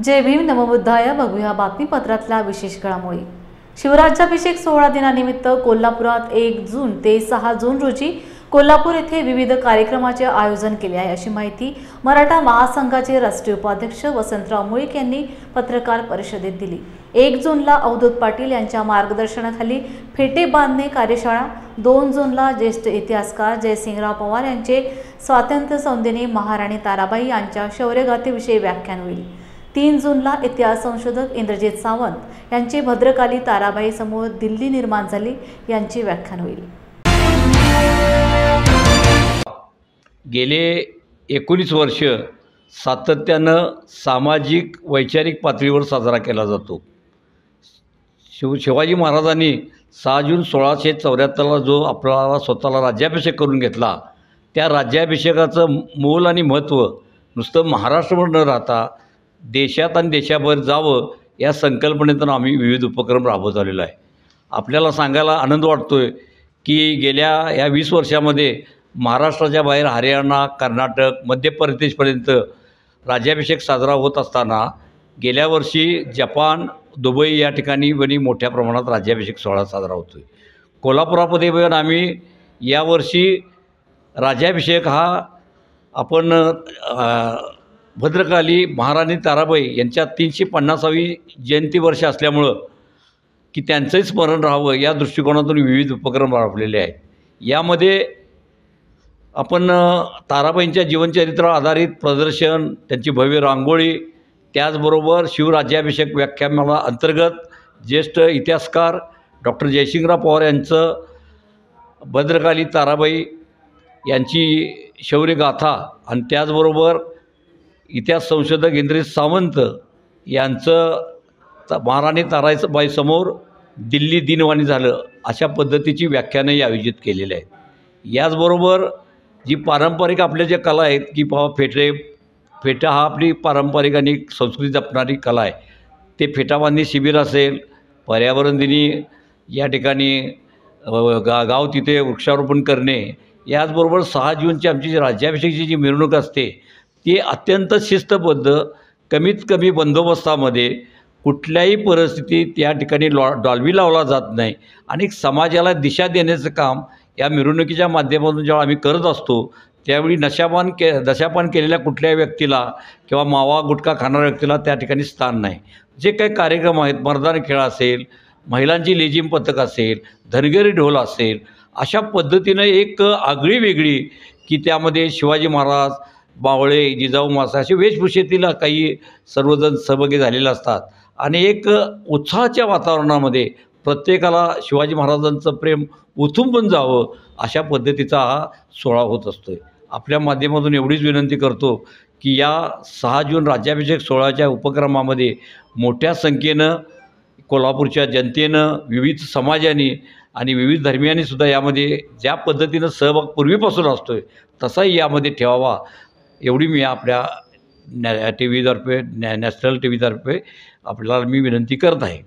जय भीम नमोबुद्धाय बघूया बातमीपत्रातल्या विशेष घडामोडी। शिवराज्याभिषेक सोहळा दिनानिमित्त कोल्हापुरात 1 जून ते 6 जून रोजी कोल्हापूर येथे विविध कार्यक्रमाचे आयोजन केले आहे, अशी माहिती मराठा महासंघाचे राष्ट्रीय उपाध्यक्ष वसंतराव मुळीक यांनी पत्रकार परिषदेत दिली। 1 जूनला अवधूत पाटील यांच्या मार्गदर्शनाखाली फेटे बांधणे कार्यशाळा, 2 जूनला ज्येष्ठ इतिहासकार जयसिंगराव पवार यांचे स्वातंत्र्य सौंदर्य महाराणी ताराबाई यांच्या शौर्यगाथेविषयी व्याख्यान होईल। 3 जूनला इतिहास संशोधक इंद्रजित सावंत यांचे भद्रकाली ताराबाई समोर दिल्ली निर्माण झाली यांचे व्याख्यान होईल। गेले 19 वर्ष सातत्यानं सामाजिक वैचारिक पातळीवर साजरा केला जातो। शिवाजी महाराजांनी 6 जून 1674ला जो आपल्याला स्वतःला राज्याभिषेक करून घेतला, त्या राज्याभिषेकाचं मूल आणि महत्त्व नुसतं महाराष्ट्रावर न राहता देशात आणि देशाबाहेर जावं या संकल्पनेतून आम्ही विविध उपक्रम राबवत आलेलो आहे। आपल्याला सांगायला आनंद वाटतोय की गेल्या या 20 वर्षामध्ये महाराष्ट्राच्या बाहेर हरियाणा, कर्नाटक, मध्य प्रदेशपर्यंत राज्याभिषेक साजरा होत असताना गेल्या वर्षी जपान, दुबई या ठिकाणी मोठ्या प्रमाणात राज्याभिषेक सोहळा साजरा होतो आहे। कोल्हापुरामध्ये पण आम्ही यावर्षी राज्याभिषेक हा आपण भद्रकाली महाराणी ताराबाई यांच्या 350वी जयंती वर्ष असल्यामुळं की त्यांचंही स्मरण राहावं या दृष्टिकोनातून विविध उपक्रम राबवलेले आहेत। यामध्ये आपण ताराबाईंच्या जीवनचरित्रावर आधारित प्रदर्शन, त्यांची भव्य रांगोळी, त्याचबरोबर शिवराज्याभिषेक व्याख्यानमाला अंतर्गत ज्येष्ठ इतिहासकार डॉक्टर जयसिंगराव पवार यांचं भद्रकाली ताराबाई यांची शौर्यगाथा आणि त्याचबरोबर इतिहास संशोधक इंद्रजित सावंत यांचं महाराणी ताराबाई समोर दिल्ली दिनवाणी झालं अशा पद्धतीची व्याख्यानंही आयोजित केलेली आहेत। याचबरोबर जी पारंपरिक आपल्या ज्या कला आहेत की फेटा हा आपली पारंपरिक आणि संस्कृती जपणारी कला आहे, ते फेटाबांधणी शिबिर असेल, पर्यावरण दिनी या ठिकाणी गाव तिथे वृक्षारोपण करणे, याचबरोबर 6 जूनची आमची जी राज्याभिषेकची जी मिरवणूक असते ती अत्यंत शिस्तबद्ध, कमीत कमी बंदोबस्तामध्ये कुठल्याही परिस्थितीत त्या ठिकाणी डॉल्बी लावला जात नाही आणि समाजाला दिशा देण्याचं काम या मिरवणुकीच्या माध्यमातून जेव्हा आम्ही करत असतो त्यावेळी नशापान केलेल्या कुठल्याही व्यक्तीला किंवा मावा गुटखा खाणाऱ्या व्यक्तीला त्या ठिकाणी स्थान नाही। जे काही कार्यक्रम आहेत, मर्दानी खेळ असेल, महिलांची लेझिम पथक असेल, धनगरी ढोल असेल, अशा पद्धतीनं एक आगळी वेगळी की त्यामध्ये शिवाजी महाराज, बावळे, जिजाऊ मासा असे वेशभूषेतील काही सर्वजण सहभागी झालेले असतात आणि एक उत्साहाच्या वातावरणामध्ये प्रत्येकाला शिवाजी महाराजांचं प्रेम उथुंबून जावं अशा पद्धतीचा हा सोहळा होत असतो आहे। आपल्या माध्यमातून एवढीच विनंती करतो की या 6 जून राज्याभिषेक सोहळ्याच्या उपक्रमामध्ये मोठ्या संख्येनं कोल्हापूरच्या जनतेनं, विविध समाजांनी आणि विविध धर्मियांनीसुद्धा यामध्ये ज्या पद्धतीनं सहभाग पूर्वीपासून असतो आहे तसाही यामध्ये ठेवावा, एवढी मी आपल्या टी व्हीतर्फे, नॅशनल टी व्हीतर्फे आपल्याला मी विनंती करत आहे।